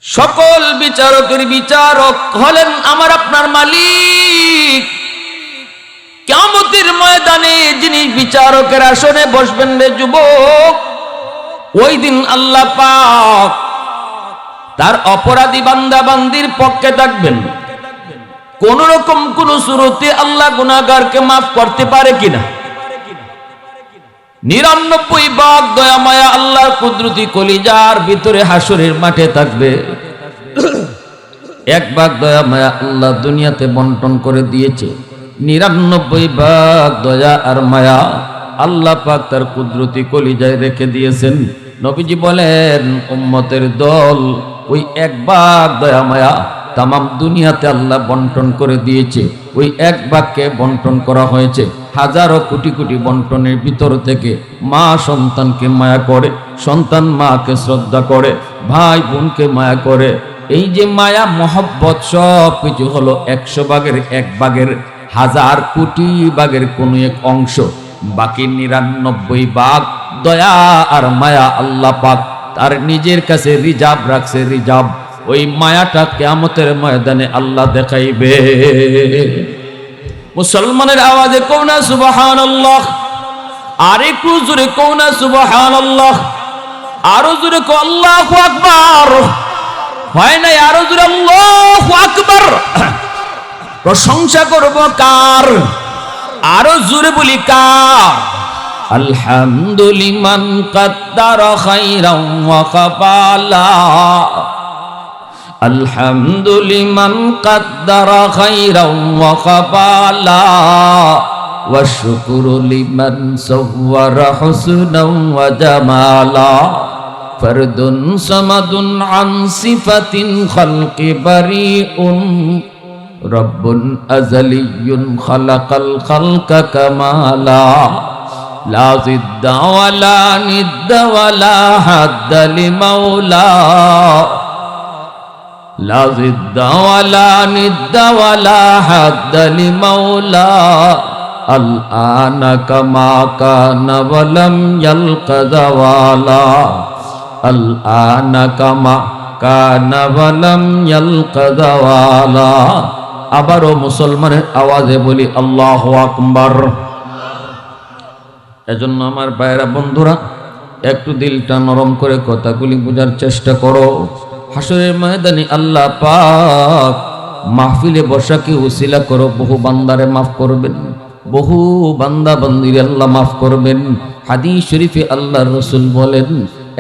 সকল বিচারকের বিচারক হলেন আমার আপনার মালিক। কিয়ামতের ময়দানে যিনি বিচারকের আসনে বসবেন রে যুবক, ওই দিন আল্লাহ পাক তার অপরাধী বান্দা বান্দির পক্ষে থাকবেন। কোন রকম কোন সুরতে আল্লাহ গুনাহগারকে মাফ করতে পারে কিনা? 99 ভাগ দয়া মায়া আল্লাহর কুদরতি কলিজার ভিতরে হাসরের মাঠে থাকবে। 1 ভাগ দয়া মায়া আল্লাহ দুনিয়াতে বন্টন করে দিয়েছে। 99 ভাগ দয়া আর মায়া আল্লাহ পাক তার কুদরতি কলিজায় রেখে দিয়েছেন। নবীজি বলেন, উম্মতের দল ওই 1 ভাগ দয়া মায়া তামাম দুনিয়াতে আল্লাহ বন্টন করে দিয়েছে। ওই 1 ভাগকে বন্টন করা হয়েছে। হাজারো কোটি কোটি বন্টনের ভিতর থেকে মা সন্তানকে মায়া করে, সন্তান মাকে শ্রদ্ধা করে, ভাই বোনকে মায়া করে। এই যে মায়া মহব্বত সব কিছু হলো 100 ভাগের 1 ভাগের হাজার কোটি ভাগের কোনো এক অংশ। বাকি 99 ভাগ দয়া আর মায়া আল্লাহ পাক তার নিজের কাছে রিজার্ভ রাখছে। রিজার্ভ ওই মায়াটা কিয়ামতের ময়দানে আল্লাহ দেখাইবে। মুসলমানের আওয়াজে কওনা সুবহানাল্লাহ, আর একটু জোরে কওনা সুবহানাল্লাহ, আরো জোরে কও আল্লাহু আকবার। হয় না? আরো জোরে আল্লাহু আকবার। প্রশংসা করব কার? আরো জোরে বলি কার? আলহামদুলিমান কাদ্দারা খাইরান ওয়া কাবালা, আলহামদুলিমান কাদ্দারা খাইরান ওয়া কাবালা, ওয়া শুকরু লিমান সাওয়ারা হুসনান ওয়া জামালা, ফরদুন সামাদুন আন সিফাতিন খালকি বারিউন, রব্বুন আযালিয়্যুন খালাকাল খালকা কামালা, লা জিদ্দা ওয়ালা নিদ্দা ওয়ালা হাদ্দা লিমাওলা, লা জিদ্দা ওয়ালা নিদ্দা ওয়ালা হাদ্দা লিমাওলা, আল আনা কামা কানা ওয়ালাম ইয়ালকা যাওয়ালা, আল আনা কামা কানা ওয়ালাম ইয়ালকা যাওয়ালা। আবারও মুসলমানের আওয়াজে বলি আল্লাহু আকবার। এজন্য আমার ভাইরা বন্ধুরা, একটু দিলটা নরম করে কথাগুলি বোঝার চেষ্টা করো। হাসরের ময়দানে আল্লাহ পাক মাহফিলে বসাকে উসিলা করো, বহু বান্দারে মাফ করবেন, বহু বান্দা বান্দিরে আল্লাহ মাফ করবেন। হাদিস শরীফে আল্লাহর রাসূল বলেন,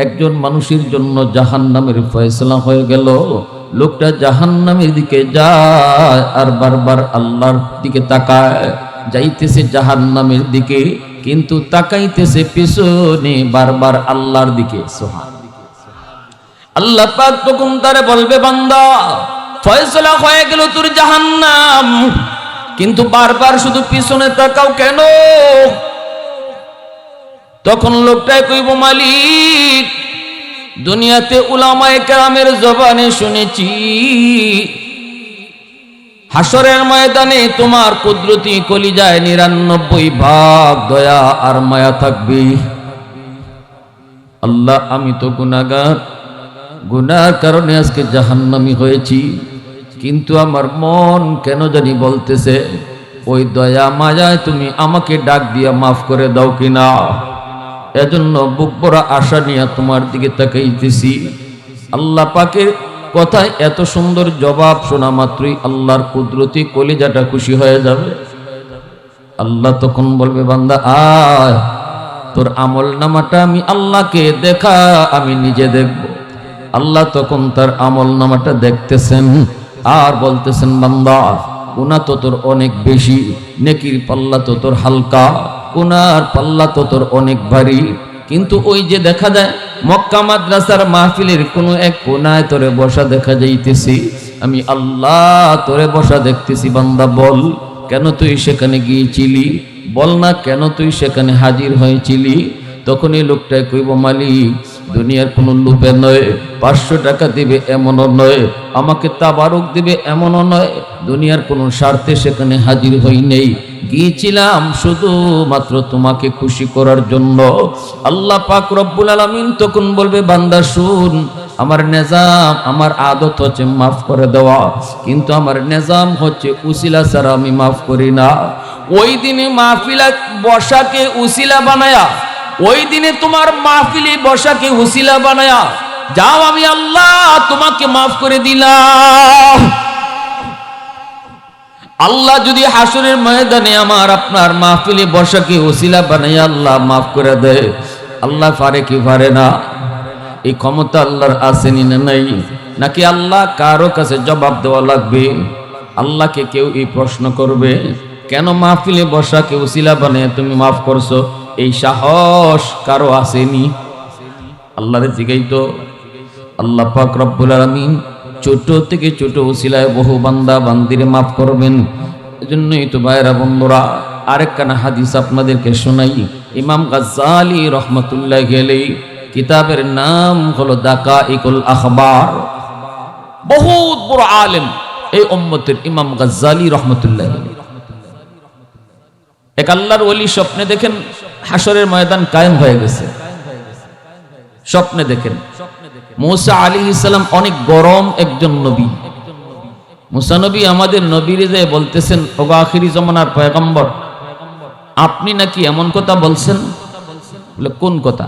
একজন মানুষের জন্য জাহান্নামের ফয়সালা হয়ে গেল। লোকটা জাহান্নামের দিকে যায় আর বারবার আল্লাহর দিকে তাকায়। যাইতেছে জাহান্নামের দিকে, কিন্তু তাকাইতেছে পিছনে বারবার আল্লাহর দিকে। আল্লাহ পাক তখন তারে বলবে, বান্দা ফয়সালা হয়ে গেল তোর জাহান্নাম, কিন্তু বারবার শুধু পিছনে তাকাও কেন? তখন লোকটাই কইব, মালিক দুনিয়াতে উলামায়ে কেরামের জবানে শুনেছি হাসরের ময়দানে তোমার কুদরতি কলিজায় 99 ভাগ দয়া আর মায়া থাকবে। আল্লাহ আমি তো গুনাহগার, গুনার কারণে আজকে জাহান্নামী হয়েছি, কিন্তু আমার মন কেন জানি বলতেছে ওই দয়া মায়ায় তুমি আমাকে ডাক দিয়া মাফ করে দাও কিনা। এজন্য বুক ভরা আশা নিয়ে তোমার দিকে তাকাইতেছি। আল্লাহ পাকের কথায় এত সুন্দর জবাব শোনা মাত্রই আল্লাহর কুদরতি কলিজাটা খুশি হয়ে যাবে। আল্লাহ তখন বলবে, বান্দা আয়, তোর আমল নামাটা আমি আল্লাহকে দেখা, আমি নিজে দেখব। আল্লাহ তখন তার আমল নামাটা দেখতেছেন আর বলতেছেন, বান্দা গুনাহ তো তোর অনেক বেশি, নেকির পাল্লা তো তোর হালকা, গুনার পাল্লা তো তোর অনেক ভারী। কিন্তু ওই যে দেখা যায় মক্কা মাদ্রাসার মাহফিলের কোনো এক কোনায় তোরে বসা দেখা যাইতেছি, আমি আল্লাহ তোরে বসা দেখতেছি। বান্দা বল, কেন তুই সেখানে গিয়েছিলি? বল না কেন তুই সেখানে হাজির হয়েছিলি? তখন এই লোকটাই কইব, মালিক দুনিয়ার কোনো লোভে নয়, 500 টাকা দিবে এমনও নয়, আমাকে তাবারক দিবে এমনও নয়, দুনিয়ার কোনো স্বার্থে সেখানে হাজির হই নেই, গিয়েছিলাম শুধুমাত্র তোমাকে খুশি করার জন্য। আল্লাহ পাক রব্বুল আলামিন তখন বলবে, বান্দা শুন, আমার নিজাম, আমার আদত হচ্ছে মাফ করে দেওয়া, কিন্তু আমার নিজাম হচ্ছে উসিলা ছাড়া আমি মাফ করি না। ওই দিনে মাহফিলা বসাকে উসিলা বানায়া, ওই দিনে তোমার মাহফিলে বসাকে উসিলা বানায়া যাও, আমি আল্লাহ তোমাকে মাফ করে দিলাম। আল্লাহ যদি হাসরের ময়দানে আমার আপনার মাহফিলে বসাকে উসিলা বানায়া আল্লাহ মাফ করে দেয়, আল্লাহ পারে কি পারে না? এই ক্ষমতা আল্লাহর আসেনি না নাই? নাকি আল্লাহ কারো কাছে জবাব দেওয়া লাগবে? আল্লাহকে কেউ এই প্রশ্ন করবে, কেন মাহফিলে বসাকে উসিলা বানিয়ে তুমি মাফ করছো? এই সাহস কারো আসেনি? আল্লাহরে জিগাইতো। আল্লাহ পাক রব্বুল আলামিন ছোট থেকে ছোট উসিলায় বহু বান্দা বান্দিরে মাফ করবেন। এজন্যই তো ভাইরা বন্ধুরা, আরেকখানা হাদিস আপনাদেরকে শোনাই। ইমাম গাজ্জালী রহমতুল্লাহি আলাইহি কিতাবের নাম হলো দাকাইকুল আখবার। বহুত বড় আলেম এই উম্মতের ইমাম গাজ্জালী রহমতুল্লাহি আলাইহি। এক আল্লাহর ওলি স্বপ্নে দেখেন হাসরের ময়দান কায়েম হয়ে গেছে। স্বপ্নে দেখেন মুসা আলাইহিস সালাম অনেক গরম একজন নবী। মুসা নবী আমাদের নবীরে যে বলতেছেন, ওগো আখিরি জামানার পয়গম্বর, আপনি নাকি এমন কথা বলছেন। বলে কোন কথা?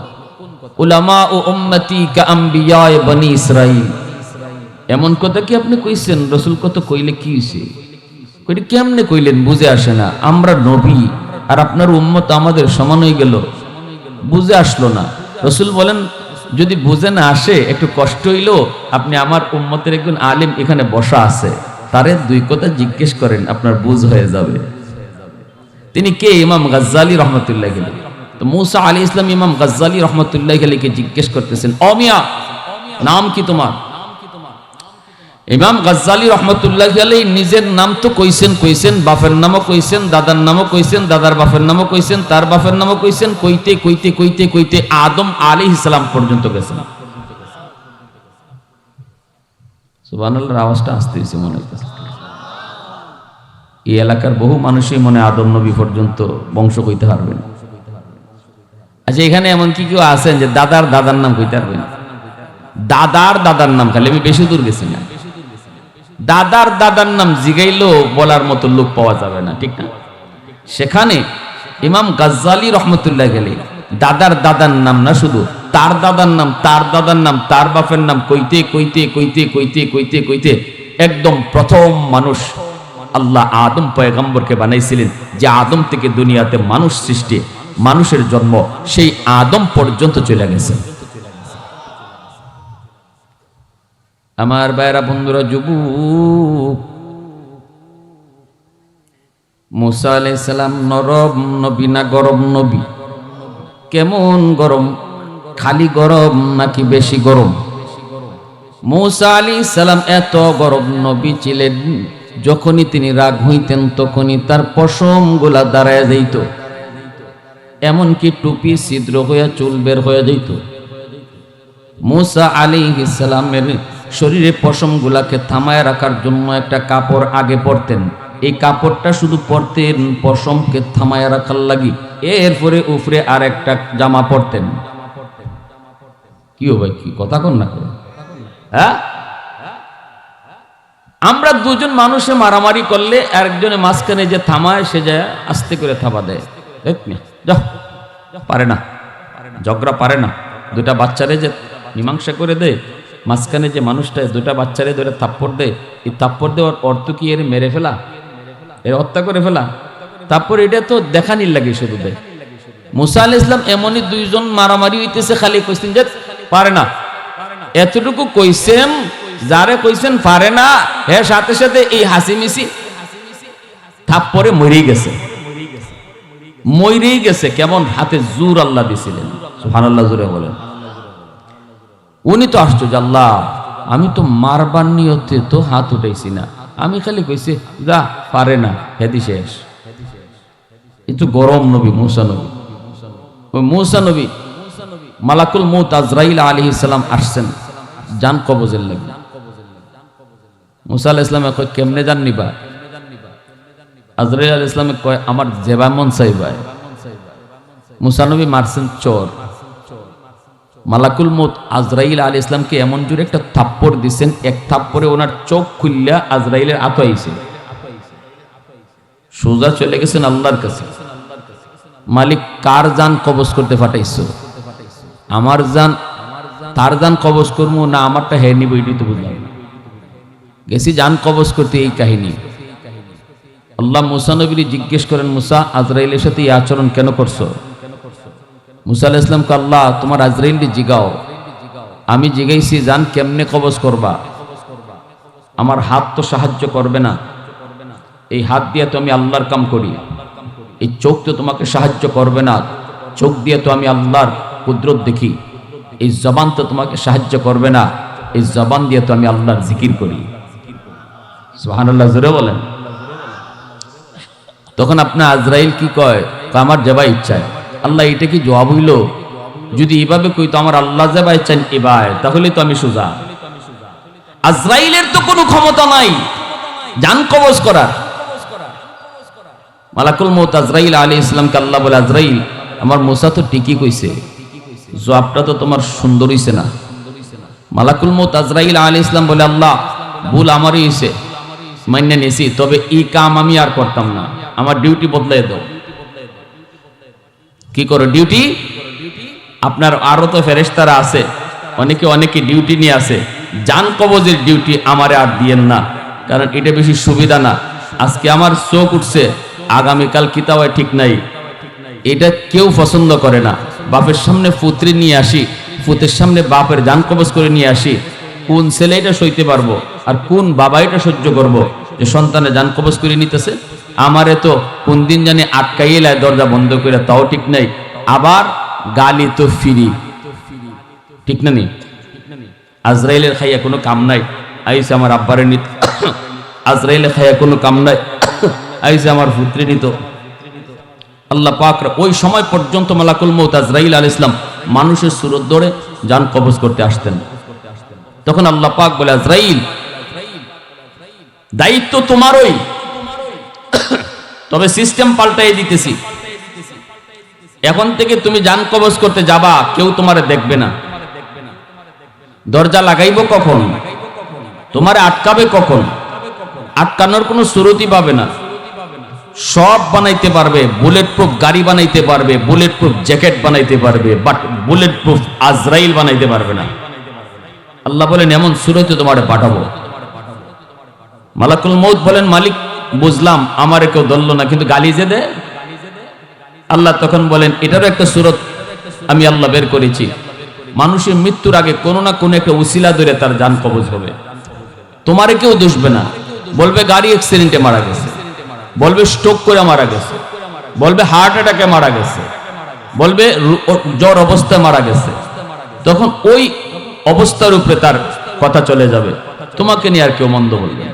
উলামা ও উম্মতি কা আম্বিয়া বনি ইসরাইল। এমন কথা কি আপনি কইছেন? রাসূল কত কইলে কি হইছে? কইলে কেমনে কইলেন? বুঝে আসে না। আমরা নবী আর আপনার উম্মত আমাদের সমান হয়ে গেল, বুঝে আসলো না। রাসূল বলেন, যদি বুঝে না আসে একটু কষ্ট হইলো, আপনি আমার উম্মতের একজন আলেম এখানে বসা আছে, তারে দুই কথা জিজ্ঞেস করেন, আপনার বুঝ হয়ে যাবে। তিনি কে? ইমাম গাজ্জালী রহমতুল্লাহি আলাইহি। তো মুসা আলাইহিস সালাম ইমাম গাজ্জালী রহমতুল্লাহি আলাইহিকে জিজ্ঞেস করতেছেন, ও মিয়া, নাম কি তোমার? ইমাম গাজ্জালী রহমতুল্লাহি আলাইহি নিজের নাম তো কইছেন, বাপের নামও কইছেন, দাদার নামও কইছেন, দাদার বাপের নামও কইছেন, তার বাপের নামও কইছেন, কইতে আদম আলাইহিস সালাম পর্যন্ত গেছেন। সুবহানাল্লাহর আওয়াজটা আসতে হইছে মনে হইতেছে। এই এলাকার বহু মানুষই মনে আদম নবী পর্যন্ত বংশ কইতে পারবেন। আচ্ছা, এখানে এমন কি কেউ আছেন যে দাদার নাম কইতে পারবেন? দাদার নাম, খালি আমি বেশি দূর গেছি না। দাদার নাম জিগাইলেও বলার মতো লোক পাওয়া যাবে না, ঠিক না? সেখানে ইমাম গাজ্জালী রহমতুল্লাহি আলাইহি দাদার নাম না, শুধু তার দাদার নাম, তার বাপের নাম কইতে একদম প্রথম মানুষ আল্লাহ আদম পয়গম্বরকে বানাইছিলেন, যে আদম থেকে দুনিয়াতে মানুষ সৃষ্টি, মানুষের জন্ম, সেই আদম পর্যন্ত চলে গেছে। আমার ভাইরা বন্ধুরা, যুবক, মুসা আলাইহিস সালাম নরম নবী না গরম নবী? কেমন গরম? খালি গরম নাকি বেশি গরম? মুসা আলাইহিস সালাম এত গরম নবী ছিলেন, যখনই তিনি রাগ হইতেন তখনই তার পশম গুলা দাঁড়ায় যাইত, এমনকি টুপি ছিদ্র হইয়া চুল বের হয়ে যাইত। মুসা আলাইহিস সালামের শরীরে পশম গুলাকে থামায় রাখার জন্য একটা কাপড় আগে পরতেন। এই কাপড়টা শুধু পরতেন পশমকে থামায় রাখার লাগি, এরপরে উপরে আর একটা জামা পরতেন। কি ভাই, কি কথা কন না? হ্যাঁ, আমরা দুজন মানুষে মারামারি করলে আরেকজনে মাঝখানে যে থামায়, সে যায় আস্তে করে থাবা দেয়, পারে না, ঝগড়া পারে না। দুটা বাচ্চারে যে মীমাংসা করে দেয়, মাঝখানে যে মানুষটা দুটা বাচ্চারে ধরে থাপ্পড় দেয়, এই থাপ্পড় দেওয়ার অর্থ কি এর মেরে ফেলা, এর হত্যা করে ফেলা? তারপর এটা তো দেখানির লাগে শুধু দেয়। মুসা আলাইহিস সালাম এমনই দুইজন মারামারি হইতেছে, খালি কইছেন যে পারে না, এতটুকু কইছেন। যারে কইছেন পারে না, এর সাথে সাথে এই হাসি মিছি থাপ্পড়ে মরেই গেছে। কেমন হাতে জোর আল্লাহ দিছিলেন, সুবহানাল্লাহ, জোরে বলেন। উনি তো আশ্চর্য, আল্লাহ আমি তো মারবার নিয়তে তো হাত উঠাইছি না, আমি খালি কইছি যা, পারে না, হেদি শেষ। একটু গরম নবী মুসা নবী। ওই মুসা নবী মালাকুল মউত আজরাইল আলাইহিস সালাম আসছেন জান কবজের লাগি। মুসা আলাইহিস সালাম কয় কেমনে জান নিবা? আজরাইল আলাইহিস সালাম কয় আমার জেবা মন চাইবা। মুসা নবী মারছেন চোর, মালাকুল মউত আজরাইল আলাইহিস সালামকে এমন জোরে একটা থাপ্পড় দিছেন, এক থাপ্পড়ে ওনার চোখ খুললা আজরাইলের আতো আইছে, সোজা চলে গেছেন আল্লাহর কাছে। মালিক কার জান কবজ করতে পাঠাইছো? আমার জান, তার জান কবজ করবো না আমারটা হে নিব, এটাই তো বুঝলাম না। গেছি জান কবজ করতে, এই কাহিনী। আল্লাহ মুসা নবীকে জিজ্ঞেস করেন, মুসা আজরাইলের সাথে এই আচরণ কেন করছো? মুসা আলাইহিস সালামকে আল্লাহ তোমার আজরাইলকে জিগাও। আমি জিগাইছি জান কেমনে কবজ করবা, আমার হাত তো সাহায্য করবে না, এই হাত দিয়ে তো আমি আল্লাহর কাম করি, এই চোখ তো তোমাকে সাহায্য করবে না, চোখ দিয়ে তো আমি আল্লাহর কুদরত দেখি, এই জবান তো তোমাকে সাহায্য করবে না, এই জবান দিয়ে তো আমি আল্লাহর জিকির করি। সুবহানাল্লাহ, জোরে বলেন। তখন আপনার আজরাইল কি কয়? আমার যাবা ইচ্ছায়। আল্লাহ এটা কি জবাব হইল? যদি এভাবে কই তো আমার আল্লাহ যাবা ইচ্ছেন এবার, তাহলে তো আমি সোজা। আজরাইলের তো কোনো ক্ষমতা নাই জান কবজ করার। মালাকুল মউত আজরাইল আলাইহিস সালামকে আল্লাহ বলে, আজরাইল আমার মুসা তো ঠিকই কইছে, জবাবটা তো তোমার সুন্দর হইছে না। মালাকুল মউত আজরাইল আলাইহিস সালাম বলে, আল্লাহ ভুল আমারই হইছে, মান্য নিছি, তবে এই কাম আমি আর করতাম না, আমার ডিউটি বদলাই দাও। কি করো ডিউটি? আপনার আরো তো ফেরেশতারা আছে, অনেকে ডিউটি নিয়ে আসে, জান কবজের ডিউটি আমারে আর দিয়েন না, কারণ এটা বেশি সুবিধা না। আজকে আমার চোখ উঠছে, আগামীকাল কিতাব ঠিক নাই, এটা কেউ পছন্দ করে না। বাপের সামনে পুত্রী নিয়ে আসি, পুতের সামনে বাপের জান কবজ করে নিয়ে আসি, কোন ছেলে এটা সইতে পারবো আর কোন বাবা এটা সহ্য করবো যে সন্তানের জান কবজ করে নিতেছে? আমারে তো কোন দিন জানি আটকাইয়ে লাই দরজা বন্ধ করে, তাও ঠিক নাই, আবার গালি তো ফিরি, ঠিক না নি? আজরাইলের খাইয়া কোনো কাম নাই, আইসে আমার আব্বারে নিত। আজরাইলের খাইয়া কোনো কাম নাই, আইসে আমার পুত্রী নিত। আল্লাহ পাক ওই সময় পর্যন্ত মালাকুল মউত আজরাইল আলাইহিস সালাম মানুষের সুরত ধরে জান কবজ করতে আসতেন। তখন আল্লাহ পাক বলে, আজরাইল দায়িত্ব তোমারই, তবে সিস্টেম পাল্টাই দিতেছি। এখন থেকে তুমি জান কবজ করতে যাবা, কেউ তোমারে দেখবে না। দরজা লাগাইব কখন, তোমারে আটকাবে কখন, আটকানোর কোনো সুরতই পাবে না। সব বানাইতে পারবে, বুলেট প্রুফ গাড়ি বানাইতে পারবে, বুলেট প্রুফ জ্যাকেট বানাইতে পারবে, বাট বুলেট প্রুফ আজরাইল বানাইতে পারবে না। আল্লাহ বলেন এমন সুরতে তোমারে পাঠাবো। মালাকুল মউত বলেন, মালিক বুঝলাম, আমারে কেউ ধরল না, কিন্তু গালি যে দে। আল্লাহ তখন বলেন, এটারও একটা সুরত আমি আল্লাহ বের করেছি। মানুষের মৃত্যুর আগে কোনো না কোনো একটা উসিলা ধরে তার জান কবজ হবে। তোমারে কেউ দুষবে না, বলবে গাড়ি অ্যাক্সিডেন্টে মারা গেছে, বলবে স্ট্রোক করে মারা গেছে, বলবে হার্ট অ্যাটাকে মারা গেছে, বলবে জ্বর অবস্থায় মারা গেছে। তখন ওই অবস্থার উপরে তার কথা চলে যাবে, তোমাকে নিয়ে আর কেউ মন্দ বলবে।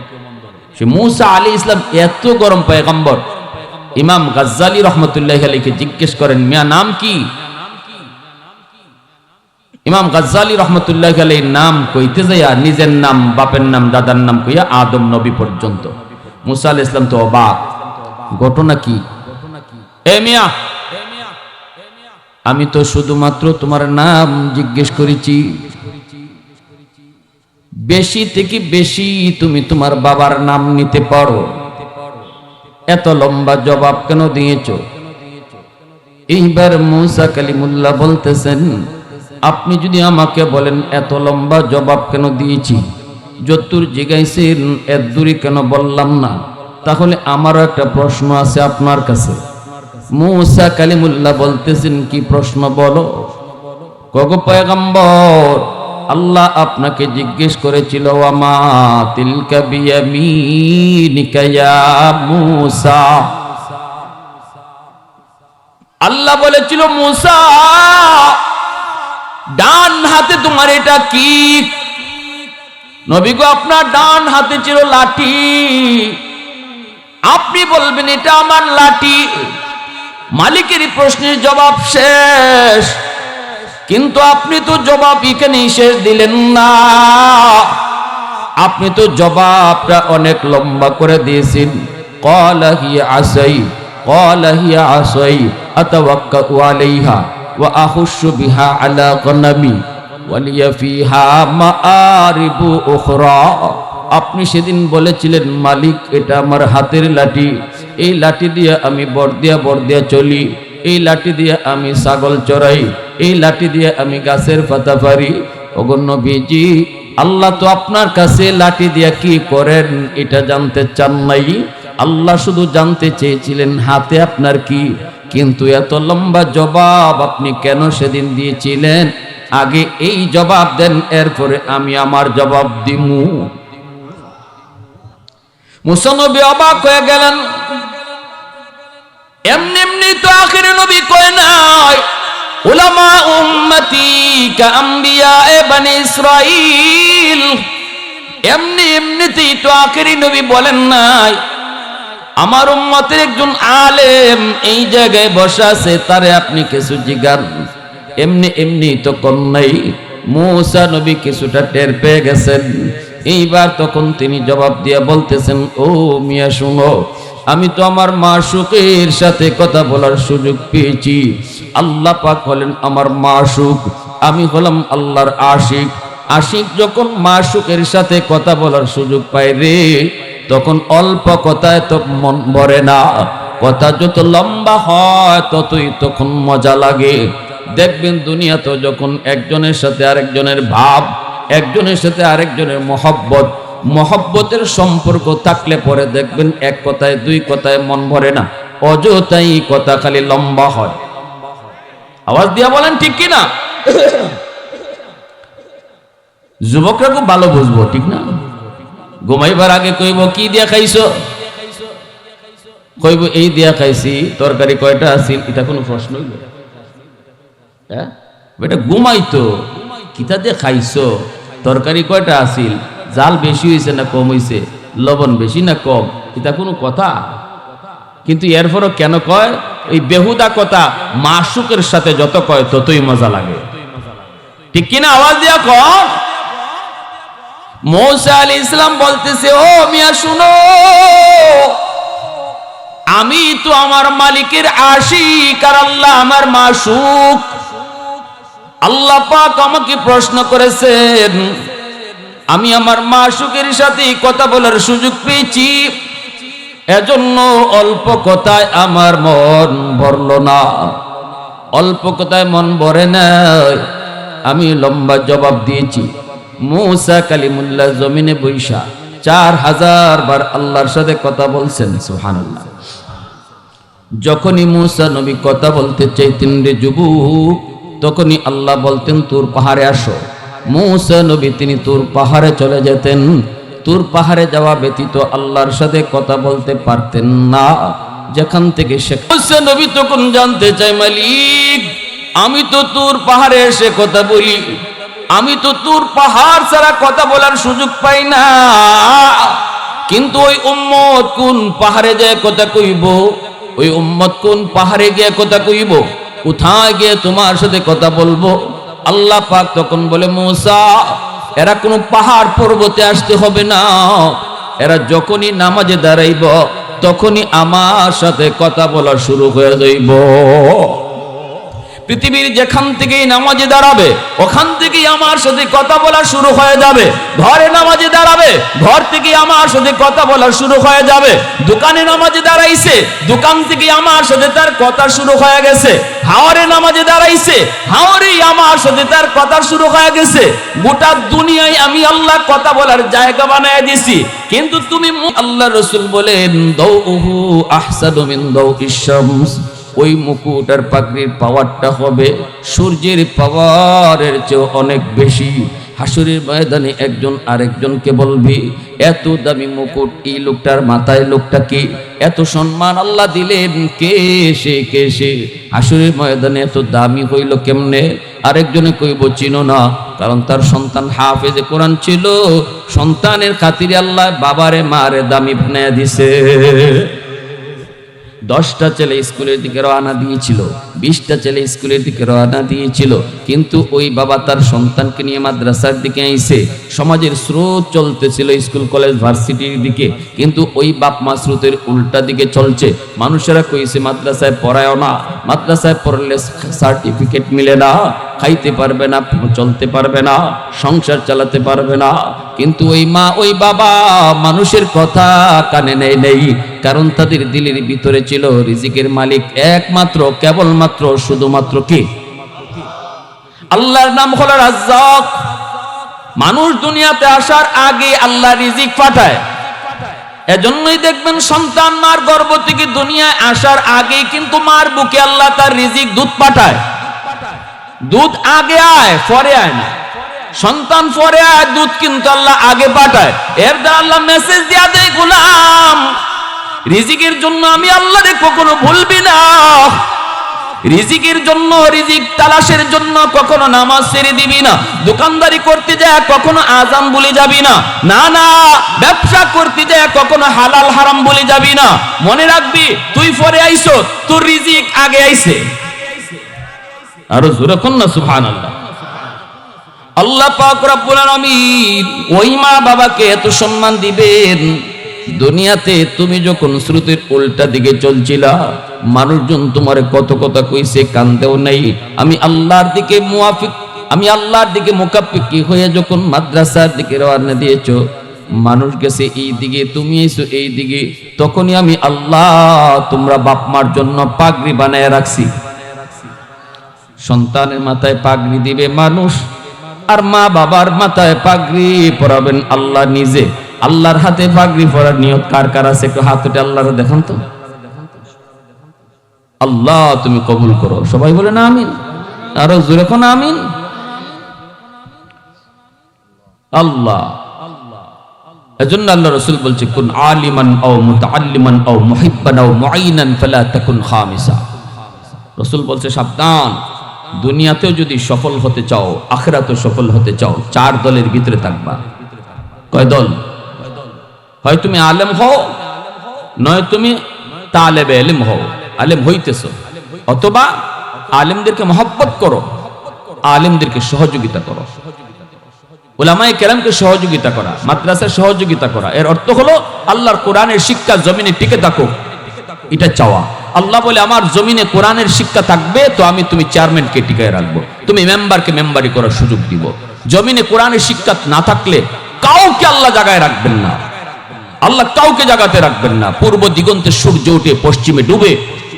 সে মুসা আলাইহিস সালাম এত গরম পয়গম্বর, ইমাম গাজ্জালি রহমতুল্লাহি আলাইহি জিজ্ঞেস করেন, মিয়া নাম কি? ইমাম গাজ্জালি রহমতুল্লাহি আলাইহির নাম কইতে যাইয়া নিজের নাম, বাপের নাম, দাদার নাম কইয়া আদম নবী পর্যন্ত। মুসা আলাইহিস সালাম তো অবাক, ঘটনা কি? এ মিয়া, আমি তো শুধুমাত্র তোমার নাম জিজ্ঞেস করেছি, বেশি থেকে বেশি তুমি তোমার বাবার নাম নিতে পারো, এত লম্বা জবাব কেন দিয়েছো? এইবার মুসা কালিমুল্লাহ বলতেছেন, আপনি যদি আমাকে বলেন এত লম্বা জবাব কেন দিয়েছি, যতদূর জিজ্ঞাসেন এত দূরই কেন বললাম না, তাহলে আমারও একটা প্রশ্ন আছে আপনার কাছে। মুসা কালিমুল্লাহ বলতেছেন, কি প্রশ্ন বলো? কগো পয়গম্বর, আল্লাহ আপনাকে জিজ্ঞেস করেছিল, ওয়ামা তিলকা বিয়ামিনিকা ইয়া মুসা। আল্লাহ বলেছিল, মুসা ডান হাতে তোমার এটা কি? নবী গো, আপনার ডান হাতে ছিল লাঠি, আপনি বলবেন এটা আমার লাঠি। মালিকের প্রশ্নের জবাব শেষ, কিন্তু আপনি তো জবাব এখানেই শেষ দিলেন না, আপনি তো জবাবটা অনেক লম্বা করে দিয়েছেন। ক্বালা হিয়া আসাই, ক্বালা হিয়া আসাই আতাওয়াক্কাউ আলাইহা, ওয়া আহুশু বিহা আলা গনামি ওয়ালিয়া ফিহা মাআরিবু উখরা। আপনি সেদিন বলেছিলেন মালিক এটা আমার হাতের লাঠি, এই লাঠি দিয়ে আমি বর্দিয়া চলি, এই লাঠি দিয়ে আমি ছাগল চড়াই, এই লাঠি দিয়ে আমি গাছের পাতা পারি। ওগো নবীজি, আল্লাহ তো আপনার কাছে লাঠি দিয়া কি করেন এটা জানতে চান নাই, আল্লাহ শুধু জানতে চেয়েছিলেন হাতে আপনার কি। কিন্তু এত লম্বা জবাব আপনি কেন সেদিন দিয়েছিলেন? আগে এই জবাব দেন, এরপরে আমি আমার জবাব দিমু। মুসা নবী অবাক হয়ে গেলেন। এমনি এমনি তো আখির নবী কয় নাই, উলামা উম্মতি কা আম্বিয়া বনি ইসরাইল। এমনি এমনিতেই তো আখিরি নবী বলেন নাই, আমার উম্মতের একজন আলেম এই জায়গায় বসা আছে, তারে আপনি কিছু জিজ্ঞান। এমনি এমনি তো কোন নাই। মুসা নবী কিছুটা টের পেয়ে গেছেন। এইবার তখন তিনি জবাব দিয়ে বলতেছেন, ও মিয়া শুনো, আমি তো আমার মাশুকের সাথে কথা বলার সুযোগ পেয়েছি। আল্লাহ পাক হলেন আমার মাশুক, আমি হলাম আল্লাহর আশিক। আশিক যখন মাশুকের সাথে কথা বলার সুযোগ পায় রে, তখন অল্প কথায় তো মন ভরে না, কথা যত লম্বা হয় ততই তখন মজা লাগে। দেখবেন দুনিয়া তো যখন একজনের সাথে আরেকজনের ভাব, একজনের সাথে আরেকজনের মহব্বতের সম্পর্ক থাকলে পরে দেখবেন এক কথায় দুই কথায় মন ভরে না, অযথাই কথা খালি লম্বা হয়। আওয়াজ দিয়া বলেন ঠিক কি না? যুবকরা খুব ভালো বুঝবো, ঠিক না? ঘুমাইবার আগে কইব কি দিয়া খাইছো, কইব এই দিয়া খাইছি। তরকারি কয়টা আছিল, এটা কোনো প্রশ্ন হইল? হ্যাঁ বেটা, ঘুমাইতো কিতা দিয়ে খাইছো, তরকারি কয়টা আছিল, জাল বেশি হয়েছে না কম হয়েছে, লবণ বেশি না কম, এটা কোনো কথা? কিন্তু এরপরও কেন কয়? এই বেহুদা কথা মাশুকের সাথে যত কয় ততই মজা লাগে, ঠিক কিনা? আওয়াজ দিয়া কয়। মূসা আলাইহিস সালাম বলতেছে, ও মিয়া শুনো, আমি তো আমার মালিকের আশিক আর আল্লাহ আমার মাশুক। আল্লাহ পাক আমাকে প্রশ্ন করেছেন, আমি আমার মাশুকের সাথে কথা বলার সুযোগ পেয়েছি, এজন্য অল্প কথায় আমার মন ভরল না। অল্প কথায় মন ভরে নাই, আমি লম্বা জবাব দিয়েছি। মূসা কালিমুল্লাহ জমিনে বৈশা 4000 বার আল্লাহর সাথে কথা বলছেন, সুবহানাল্লাহ। যখনই মূসা নবী কথা বলতে চাইতেন রে যুবক, তখনই আল্লাহ বলতেন তুর পাহাড়ে আসো। মূসা নবী তিনি তুর পাহাড়ে চলে যেতেন। তুর পাহাড়ে যাওয়া ব্যতীত আল্লাহর সাথে কথা বলতে পারতেন না। যেখান থেকে মূসা নবী তখন জানতে চাই, মালিক আমি তো তুর পাহাড়ে এসে কথা বলি, আমি তো তুর পাহাড় ছাড়া কথা বলার সুযোগ পাই না, কিন্তু ওই উম্মত কোন পাহাড়ে যায় কথা কইব, ওই উম্মত কোন পাহাড়ে গিয়ে কথা কইব, কোথায় গিয়ে তোমার সাথে কথা বলবো? আল্লাহ পাক তখন বলে, মূসা এরা কোনো পাহাড় পর্বতে আসতে হবে না, এরা যখনই নামাজে দাঁড়াইব তখনই আমার সাথে কথা বলা শুরু হয়ে যাইব। পৃথিবীর যেখান থেকেই নামাজে দাঁড়াবে ওখান থেকেই আমার সাথে কথা বলা শুরু হয়ে যাবে। ঘরে নামাজে দাঁড়াবে, ঘর থেকে আমার সাথে কথা বলা শুরু হয়ে যাবে। দোকানে নামাজে দাঁড়াইছে, দোকান থেকে আমার সাথে তার কথা শুরু হয়ে গেছে। হাওরে নামাজে দাঁড়াইছে, হাওরেই আমার সাথে তার কথা শুরু হয়ে গেছে। গোটা দুনিয়ায় আমি আল্লাহ কথা বলার জায়গা বানায় দিছি, কিন্তু তুমি আল্লাহ রাসূল বলেন দাউহু আহসানু মিন দাউইশ শামস, ওই মুকুট আর পাগড়ির পাওয়ারটা হবে সূর্যের পাওয়ারের চেয়ে অনেক বেশি। হাসরের ময়দানে একজন আরেকজনকে বলবে, এত দামি মুকুট এই লোকটার মাথায়, লোকটা কি? এত সম্মান আল্লাহ দিলেন, কে সে, কে সে? হাসরের ময়দানে এত দামি হইল কেমনে? আরেকজনে কইব চিনো না, কারণ তার সন্তান হাফেজে কোরআন ছিল, সন্তানের খাতিরে আল্লাহ বাবারে মারে দামি বানায়া দিছে। 10টা ছেলে স্কুলের দিকে রওনা দিয়েছিল, 20টা ছেলে স্কুলের দিকে রওনা দিয়েছিল, কিন্তু ওই বাবা তার সন্তানকে নিয়ে মাদ্রাসার দিকে আইছে। সমাজের স্রোত চলতেছিল স্কুল কলেজ ভার্সিটির দিকে, কিন্তু ওই বাপ মা স্রোতের উল্টা দিকে চলছে। মানুষেরা কইছে মাদ্রাসায় পড়ায়ও না, মাদ্রাসায় পড়লে সার্টিফিকেট মিলে না, খাইতে পারবে না, চলতে পারবে না, সংসার চালাতে পারবে না। কিন্তু ওই মা ওই বাবা মানুষের কথা কানে নেই, কারণ তাদের দিলের ভিতরে ছিল রিজিকের মালিক একমাত্র, কেবলমাত্র, শুধুমাত্র কে? আল্লাহর নাম হলো রাজ্জাক। মানুষ দুনিয়াতে আসার আগে আল্লাহ রিজিক পাঠায়। এজন্যই দেখবেন সন্তান মার গর্ভ থেকে দুনিয়ায় আসার আগে কিন্তু মার বুকে আল্লাহ তার রিজিক দুধ পাঠায়। দুধ আগে আয় পরে আয় না, সন্তান পরে আয়, দুধ কিন্তু আল্লাহ আগে পাঠায়। এর দ্বারা আল্লাহ মেসেজ দিয়া দেয়, গোলাম রিজিকের জন্য আমি আল্লাহরে কখনো ভুলবি না। রিজিকের জন্য, রিজিক তালাশের জন্য কখনো নামাজ ছেড়ে দিবি না। দোকানদারি করতে যায় কখনো আযান ভুলে যাবি না। না না, ব্যবসা করতে যায় কখনো হালাল হারাম ভুলে যাবি না। মনে রাখবি তুই পরে আইছো, তোর রিজিক আগে আইছে। আরো জোরে কোন না সুবহানাল্লাহ। আল্লাহ পাক রব্বুল আলামিন ওই মা বাবাকে এত সম্মান দিবেন। দুনিয়াতে তুমি যখন স্রোতের উল্টা দিকে চলছিলা, মানুষজন তোমার কত কথা কইছে, কান্দেও নাই। আমি আল্লাহর দিকে মুআফিক, আমি আল্লাহর দিকে মুকাফিকি হয়ে যখন মাদ্রাসার দিকে রওনা দিয়েছো, মানুষ গেছে এই দিকে, তুমি এসো এই দিকে, তখনই আমি আল্লাহ তোমরা বাপ মার জন্য পাগড়ি বানায় রাখছি। সন্তানের মাথায় পাগড়ি দিবে মানুষ, আর মা বাবার মাথায় পাগড়ি পরাবেন আল্লাহ নিজে। আল্লাহর হাতে পাগড়ি পরার নিয়ত কার কার আছে একটু হাত উঠে আল্লাহর দেখান তো। আল্লাহ তুমি কবুল করো, সবাই বলে না আমিন, আরো জোরে কোন আমিন। আল্লাহ, এজন্য আল্লাহ রাসূল বলছে, কুন আলিমান আও মুতাআল্লিমান আও মুহিব্বান আও মুআইনান ফালা তাকুন খামিসা। রাসূল বলছে সাবধান, দুনিয়াতেও যদি সফল হতে চাও, আখিরাতেও সফল হতে চাও, 4 দলের ভিতরে থাকবা। কয় দল? হয় তুমি আলেম হও, নয় তুমি তালেবে ইলম হও, আলেম হইতেছো, অথবা আলেমদেরকে মহব্বত করো, আলেমদেরকে সহযোগিতা করো, উলামায়ে কেরামকে সহযোগিতা করা, মাদ্রাসার সহযোগিতা করা। এর অর্থ হলো আল্লাহর কোরআনের শিক্ষা জমিনে টিকে থাকুক, এটা চাওয়া। আল্লাহ বলে আমার জমিনে কোরআনের শিক্ষা থাকবে তো আমি তুমি চেয়ারম্যানকে টিকায় রাখবো, তুমি মেম্বারকে মেম্বারি করার সুযোগ দিব। জমিনে কোরআনের শিক্ষা না থাকলে কাউকে আল্লাহ জায়গায় রাখবেন না, আল্লাহ কাউকে জায়গাতে রাখবেন না। পূর্ব দিগন্তে সূর্য উঠে পশ্চিমে ডুবে,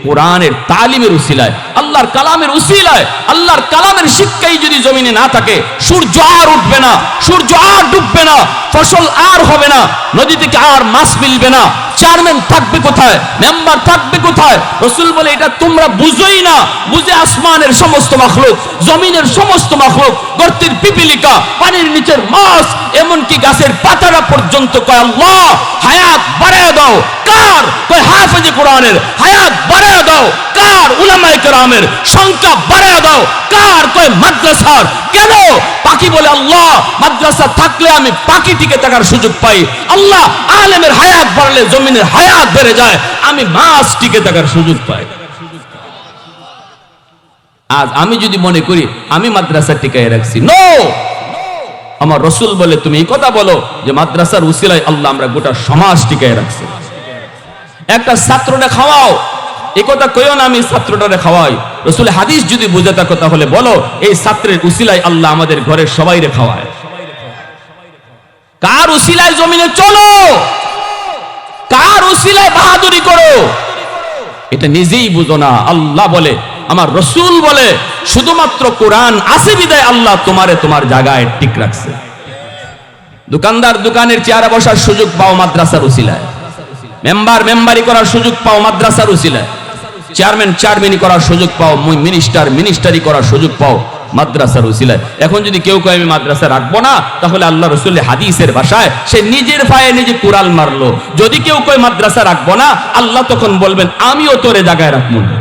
কোরআনের তালিমের উসিলায়, আল্লাহর কালামের উসিলায়, আল্লাহর কালামের শিক্ষাই যদি জমিনে না থাকে, সূর্য আর উঠবে না, সূর্য আর ডুববে না, ফসল আর হবে না, নদী থেকে আর মাছ মিলবে না, চেয়ারম্যান থাকবে কোথায়, মেম্বার থাকবে কোথায়? রাসূল বলে এটা তোমরা বুঝোই না। বুঝে আসমানের সমস্ত মাখলুক, জমিনের সমস্ত মাখলুক, গর্তের পিপিলিকা, পানির নিচের মাছ, এমনকি গাছের পাতারা পর্যন্ত কয় আল্লাহ হায়াত বাড়ায় দাও। কার? কয় হাফেজে কোরআনের হায়াত বাড়ায় দাও। কার? উলামায়ে কেরামের সংখ্যা বাড়ায় দাও। কার? কয় মাদ্রাসার। কেন? পাখি বলে আল্লাহ মাদ্রাসা থাকলে আমি পাখি টিকে থাকার সুযোগ পাই। আল্লাহ আলেমের হায়াত বাড়লে জমিনের হায়াত বেড়ে যায়, আমি মাছ টিকে থাকার সুযোগ পাই। আজ আমি যদি মনে করি আমি মাদ্রাসা টিকায় রাখছি, নো, আমার রাসূল বলে তুমি এই কথা বলো যে মাদ্রাসার উসিলায় আল্লাহ আমরা গোটা সমাজ টিকায় রাখছি। একটা ছাত্রটা খাওয়াও, এই কথা কইও না আমি ছাত্রটারে খাওয়াই। রাসূল হাদিস যদি বুঝে থাকো তাহলে বলো এই ছাত্রের উসিলায় আল্লাহ আমাদের ঘরের সবাইরে খাওয়ায়। কার উসিলায় জমিনে চলো, কার উসিলায় বাহাদুরি করো, এটা নিজেই বুঝো না। আল্লাহ বলে, আমার রাসূল বলে, শুধুমাত্র কোরআন আছে বিদায় আল্লাহ তোমারে তোমার জায়গায় ঠিক রাখছে। দোকানদার দোকানের চেয়ারে বসার সুযোগ পাও মাদ্রাসার উসিলায়, মেম্বার মেম্বারি করার সুযোগ পাও মাদ্রাসার উসিলায়, চেয়ারম্যান চেয়ারম্যানি করার সুযোগ পাও, মিনিস্টার মিনিস্টারি করার সুযোগ পাও মাদ্রাসার উসিলায়। এখন যদি কেউ কয় আমি মাদ্রাসা রাখবো না, তাহলে আল্লাহ রাসূলের হাদিসের ভাষায় সে নিজের পায়ে নিজে কুড়াল মারলো। যদি কেউ কয় মাদ্রাসা রাখবো না, আল্লাহ তখন বলবেন আমিও তোরে জায়গায় রাখবো না।